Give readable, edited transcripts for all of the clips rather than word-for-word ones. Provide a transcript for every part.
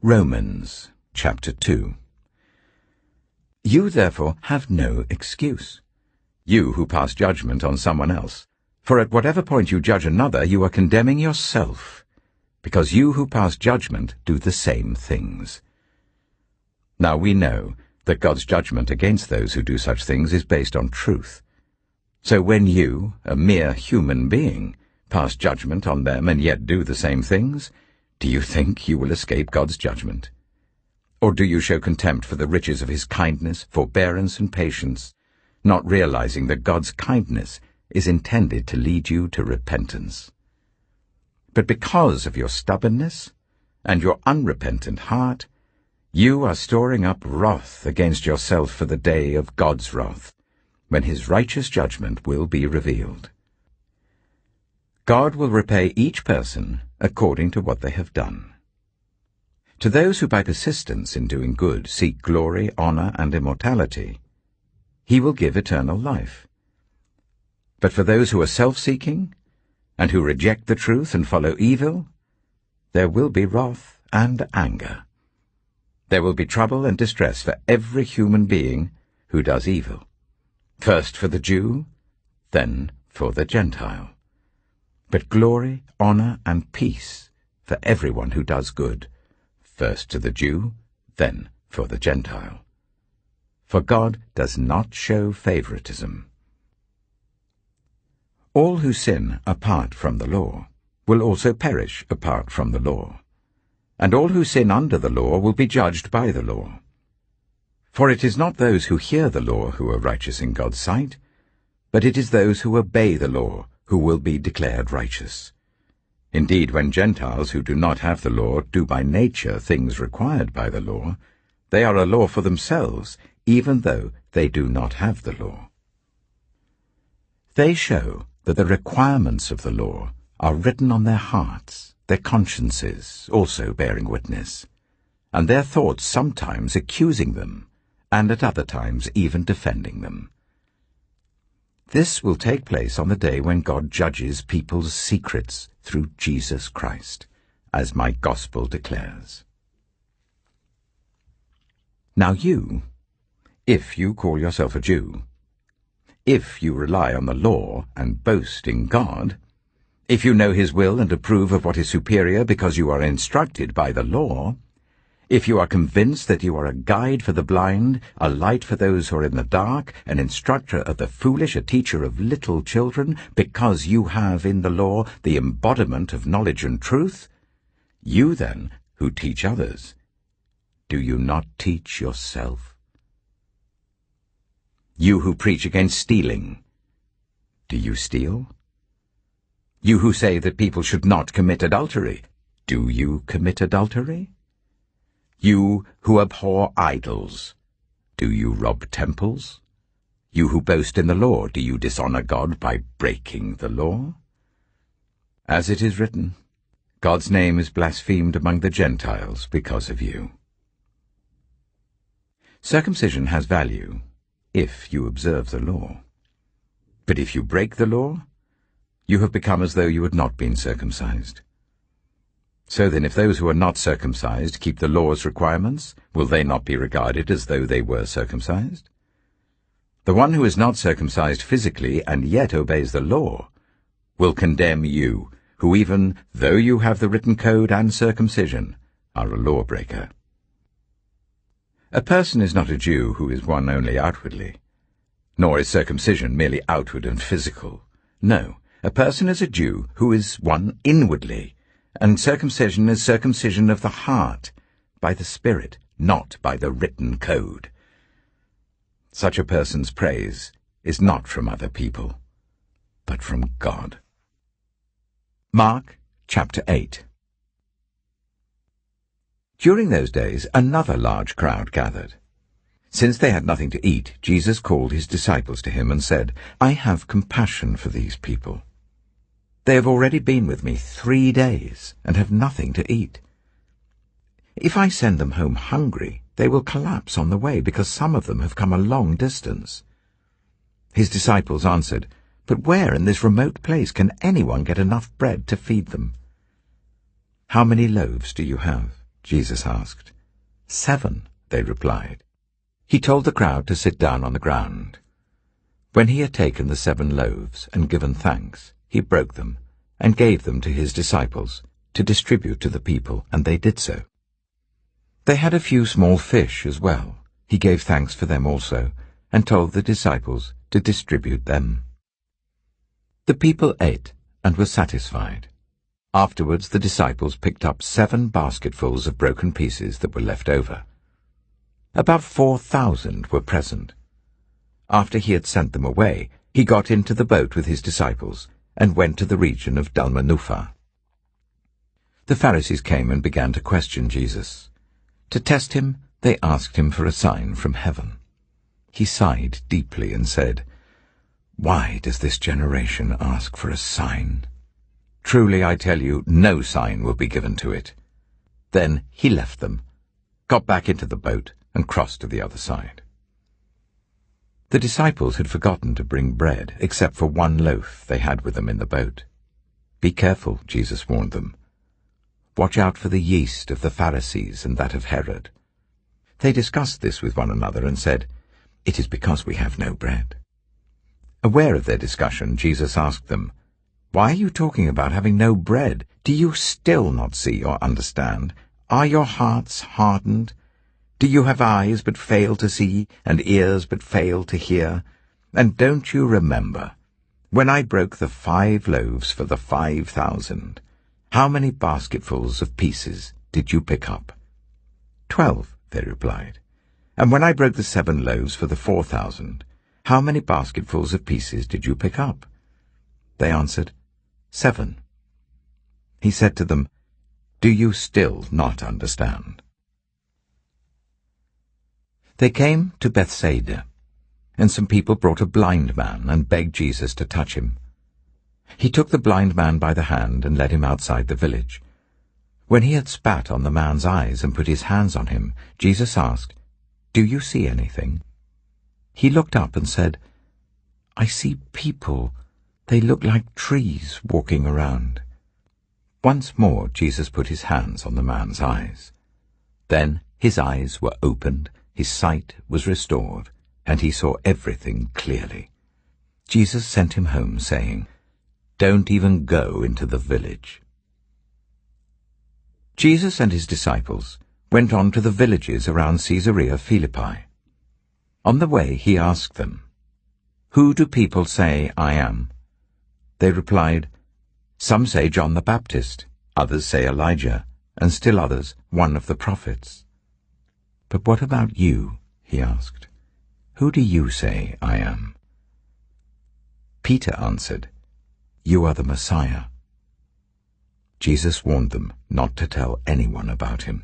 Romans chapter 2. You therefore have no excuse, you who pass judgment on someone else. For at whatever point you judge another, you are condemning yourself, because you who pass judgment do the same things. Now we know that God's judgment against those who do such things is based on truth. So when you, a mere human being, pass judgment on them and yet do the same things, do you think you will escape God's judgment? Or do you show contempt for the riches of his kindness, forbearance, and patience, not realizing that God's kindness is intended to lead you to repentance? But because of your stubbornness and your unrepentant heart, you are storing up wrath against yourself for the day of God's wrath, when his righteous judgment will be revealed. God will repay each person according to what they have done. To those who by persistence in doing good seek glory, honor, and immortality, he will give eternal life. But for those who are self-seeking and who reject the truth and follow evil, there will be wrath and anger. There will be trouble and distress for every human being who does evil, first for the Jew, then for the Gentile. But glory, honor, and peace for everyone who does good, first to the Jew, then for the Gentile. For God does not show favoritism. All who sin apart from the law will also perish apart from the law, and all who sin under the law will be judged by the law. For it is not those who hear the law who are righteous in God's sight, but it is those who obey the law who will be declared righteous. Indeed, when Gentiles who do not have the law do by nature things required by the law, they are a law for themselves, even though they do not have the law. They show that the requirements of the law are written on their hearts, their consciences also bearing witness, and their thoughts sometimes accusing them, and at other times even defending them. This will take place on the day when God judges people's secrets through Jesus Christ, as my gospel declares. Now you, if you call yourself a Jew, if you rely on the law and boast in God, if you know his will and approve of what is superior because you are instructed by the law, if you are convinced that you are a guide for the blind, a light for those who are in the dark, an instructor of the foolish, a teacher of little children, because you have in the law the embodiment of knowledge and truth, you then, who teach others, do you not teach yourself? You who preach against stealing, do you steal? You who say that people should not commit adultery, do you commit adultery? You who abhor idols, do you rob temples? You who boast in the law, do you dishonor God by breaking the law? As it is written, God's name is blasphemed among the Gentiles because of you. Circumcision has value if you observe the law. But if you break the law, you have become as though you had not been circumcised. So then, if those who are not circumcised keep the law's requirements, will they not be regarded as though they were circumcised? The one who is not circumcised physically and yet obeys the law will condemn you, who even though you have the written code and circumcision, are a lawbreaker. A person is not a Jew who is one only outwardly, nor is circumcision merely outward and physical. No, a person is a Jew who is one inwardly, and circumcision is circumcision of the heart, by the Spirit, not by the written code. Such a person's praise is not from other people, but from God. Mark chapter 8. During those days another large crowd gathered. Since they had nothing to eat, Jesus called his disciples to him and said, I have compassion for these people. They have already been with me 3 days and have nothing to eat. If I send them home hungry, they will collapse on the way, because some of them have come a long distance. His disciples answered, But where in this remote place can anyone get enough bread to feed them? How many loaves do you have? Jesus asked. 7, they replied. He told the crowd to sit down on the ground. When he had taken the 7 loaves and given thanks, he broke them and gave them to his disciples to distribute to the people, and they did so. They had a few small fish as well. He gave thanks for them also, and told the disciples to distribute them. The people ate and were satisfied. Afterwards the disciples picked up 7 basketfuls of broken pieces that were left over. Above 4,000 were present. After he had sent them away, he got into the boat with his disciples and went to the region of Dalmanutha. The Pharisees came and began to question Jesus. To test him, they asked him for a sign from heaven. He sighed deeply and said, "Why does this generation ask for a sign? Truly I tell you, no sign will be given to it." Then he left them, got back into the boat, and crossed to the other side. The disciples had forgotten to bring bread, except for 1 loaf they had with them in the boat. "Be careful," Jesus warned them. "Watch out for the yeast of the Pharisees and that of Herod." They discussed this with one another and said, "It is because we have no bread." Aware of their discussion, Jesus asked them, "Why are you talking about having no bread? Do you still not see or understand? Are your hearts hardened? Do you have eyes but fail to see, and ears but fail to hear? And don't you remember, when I broke the 5 loaves for the 5,000, how many basketfuls of pieces did you pick up?" 12, they replied. "And when I broke the 7 loaves for the 4,000, how many basketfuls of pieces did you pick up?" They answered, 7. He said to them, "Do you still not understand?" They came to Bethsaida, and some people brought a blind man and begged Jesus to touch him. He took the blind man by the hand and led him outside the village. When he had spat on the man's eyes and put his hands on him, Jesus asked, "Do you see anything?" He looked up and said, "I see people. They look like trees walking around." Once more Jesus put his hands on the man's eyes. Then his eyes were opened, his sight was restored, and he saw everything clearly. Jesus sent him home, saying, "Don't even go into the village." Jesus and his disciples went on to the villages around Caesarea Philippi. On the way he asked them, "Who do people say I am?" They replied, "Some say John the Baptist, others say Elijah, and still others one of the prophets." "But what about you?" he asked. "Who do you say I am?" Peter answered, "You are the Messiah." Jesus warned them not to tell anyone about him.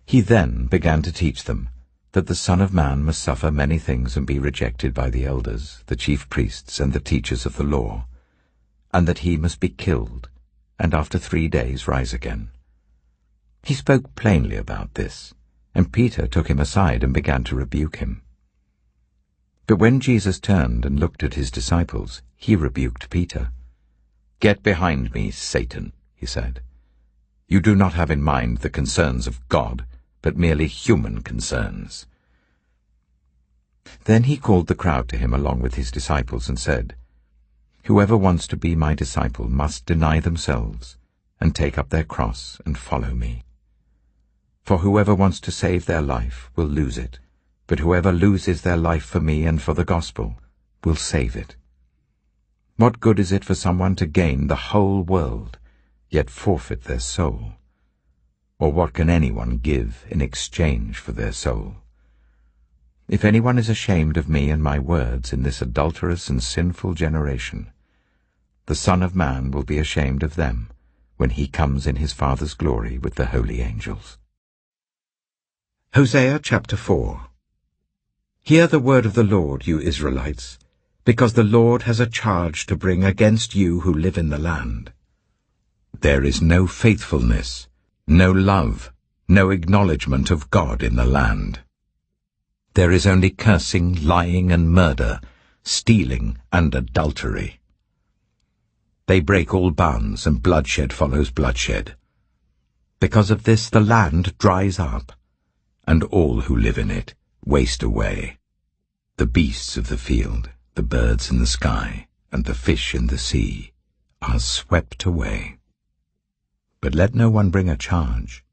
He then began to teach them that the Son of Man must suffer many things and be rejected by the elders, the chief priests, and the teachers of the law, and that he must be killed, and after 3 days rise again. He spoke plainly about this, and Peter took him aside and began to rebuke him. But when Jesus turned and looked at his disciples, he rebuked Peter. "Get behind me, Satan," he said. "You do not have in mind the concerns of God, but merely human concerns." Then he called the crowd to him along with his disciples and said, "Whoever wants to be my disciple must deny themselves and take up their cross and follow me. For whoever wants to save their life will lose it, but whoever loses their life for me and for the gospel will save it. What good is it for someone to gain the whole world, yet forfeit their soul? Or what can anyone give in exchange for their soul? If anyone is ashamed of me and my words in this adulterous and sinful generation, the Son of Man will be ashamed of them when he comes in his Father's glory with the holy angels." Hosea chapter 4. Hear the word of the Lord, you Israelites, because the Lord has a charge to bring against you who live in the land. There is no faithfulness, no love, no acknowledgement of God in the land. There is only cursing, lying, and murder, stealing, and adultery. They break all bounds, and bloodshed follows bloodshed. Because of this the land dries up, and all who live in it waste away. The beasts of the field, the birds in the sky, and the fish in the sea are swept away. But let no one bring a charge.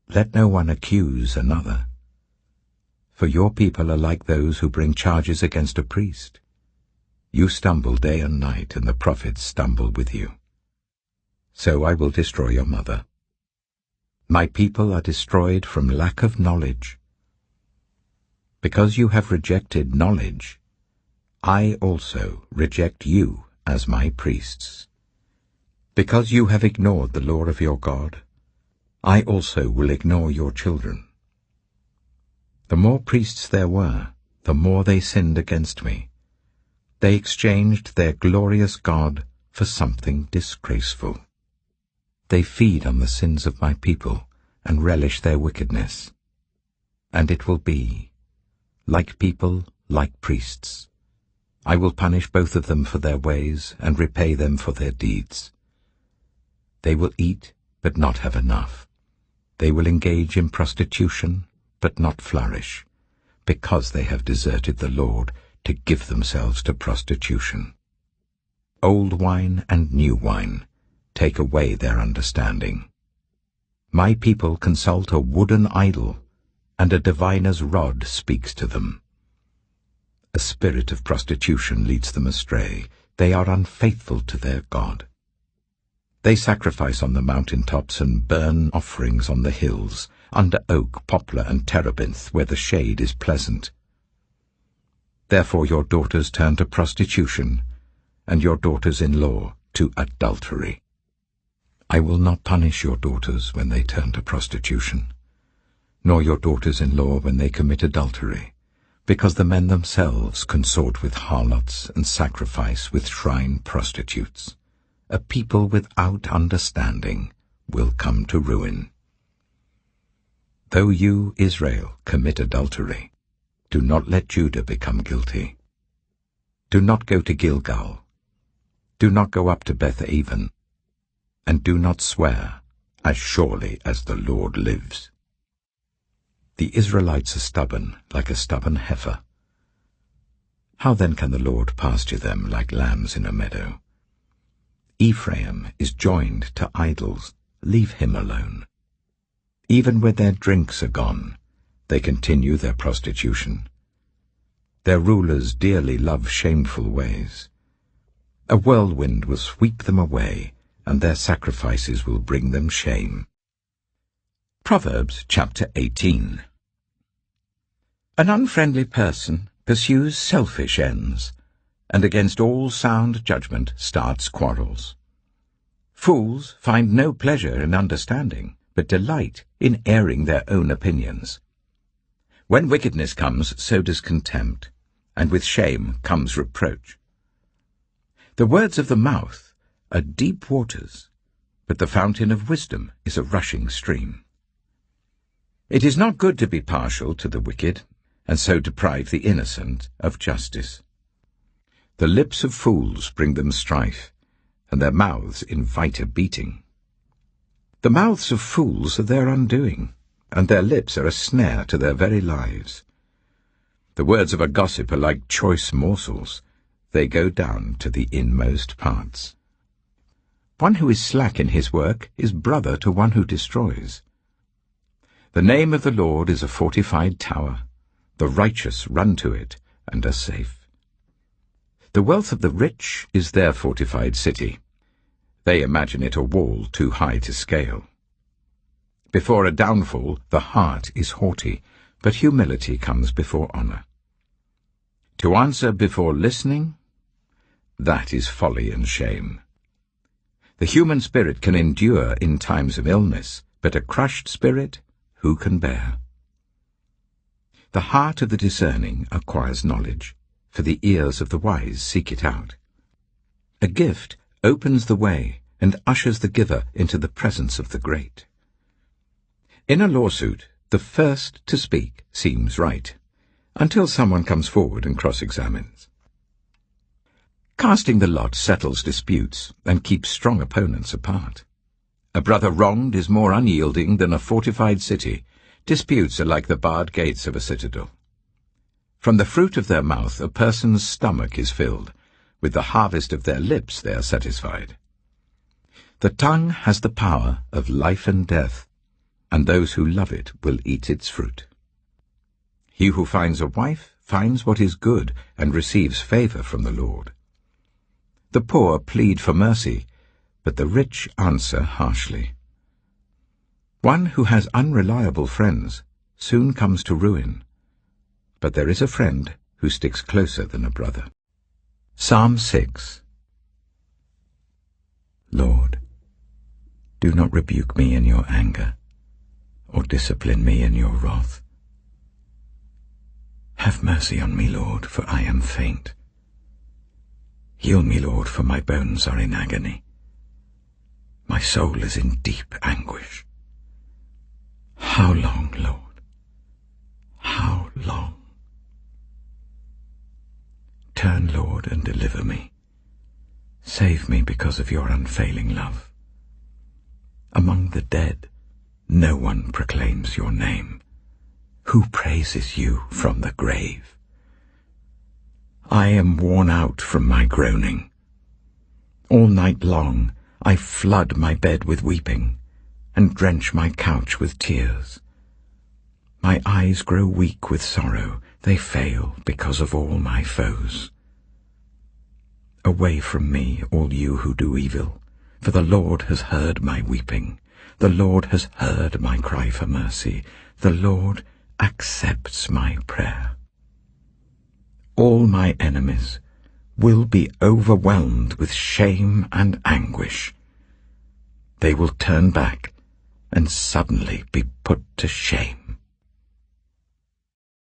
Let no one accuse another. For your people are like those who bring charges against a priest. You stumble day and night, and the prophets stumble with you. So I will destroy your mother. My people are destroyed from lack of knowledge. Because you have rejected knowledge, I also reject you as my priests. Because you have ignored the law of your God, I also will ignore your children. The more priests there were, the more they sinned against me. They exchanged their glorious God for something disgraceful. They feed on the sins of my people and relish their wickedness. And it will be, like people, like priests. I will punish both of them for their ways and repay them for their deeds. They will eat, but not have enough. They will engage in prostitution, but not flourish, because they have deserted the Lord to give themselves to prostitution. Old wine and new wine take away their understanding. My people consult a wooden idol, and a diviner's rod speaks to them. A spirit of prostitution leads them astray. They are unfaithful to their God. They sacrifice on the mountaintops and burn offerings on the hills, under oak, poplar, and terebinth, where the shade is pleasant. Therefore your daughters turn to prostitution, and your daughters-in-law to adultery. I will not punish your daughters when they turn to prostitution, nor your daughters-in-law when they commit adultery, because the men themselves consort with harlots and sacrifice with shrine prostitutes. A people without understanding will come to ruin. Though you, Israel, commit adultery, do not let Judah become guilty. Do not go to Gilgal. Do not go up to Beth-aven. And do not swear, as surely as the Lord lives. The Israelites are stubborn, like a stubborn heifer. How then can the Lord pasture them like lambs in a meadow? Ephraim is joined to idols. Leave him alone. Even when their drinks are gone, they continue their prostitution. Their rulers dearly love shameful ways. A whirlwind will sweep them away, and their sacrifices will bring them shame. Proverbs chapter 18. An unfriendly person pursues selfish ends, and against all sound judgment starts quarrels. Fools find no pleasure in understanding, but delight in airing their own opinions. When wickedness comes, so does contempt, and with shame comes reproach. The words of the mouth are deep waters, but the fountain of wisdom is a rushing stream. It is not good to be partial to the wicked, and so deprive the innocent of justice. The lips of fools bring them strife, and their mouths invite a beating. The mouths of fools are their undoing, and their lips are a snare to their very lives. The words of a gossip are like choice morsels. They go down to the inmost parts. One who is slack in his work is brother to one who destroys. The name of the Lord is a fortified tower. The righteous run to it and are safe. The wealth of the rich is their fortified city. They imagine it a wall too high to scale. Before a downfall, the heart is haughty, but humility comes before honor. To answer before listening, that is folly and shame. The human spirit can endure in times of illness, but a crushed spirit who can bear? The heart of the discerning acquires knowledge, for the ears of the wise seek it out. A gift opens the way and ushers the giver into the presence of the great. In a lawsuit, the first to speak seems right, until someone comes forward and cross-examines. Casting the lot settles disputes and keeps strong opponents apart. A brother wronged is more unyielding than a fortified city. Disputes are like the barred gates of a citadel. From the fruit of their mouth a person's stomach is filled. With the harvest of their lips they are satisfied. The tongue has the power of life and death, and those who love it will eat its fruit. He who finds a wife finds what is good and receives favor from the Lord. The poor plead for mercy, but the rich answer harshly. One who has unreliable friends soon comes to ruin, but there is a friend who sticks closer than a brother. Psalm 6. Lord, do not rebuke me in your anger, or discipline me in your wrath. Have mercy on me, Lord, for I am faint. Heal me, Lord, for my bones are in agony. My soul is in deep anguish. How long, Lord? How long? Turn, Lord, and deliver me. Save me because of your unfailing love. Among the dead, no one proclaims your name. Who praises you from the grave? I am worn out from my groaning. All night long I flood my bed with weeping, and drench my couch with tears. My eyes grow weak with sorrow, they fail because of all my foes. Away from me, all you who do evil, for the Lord has heard my weeping. The Lord has heard my cry for mercy. The Lord accepts my prayer. All my enemies will be overwhelmed with shame and anguish. They will turn back and suddenly be put to shame.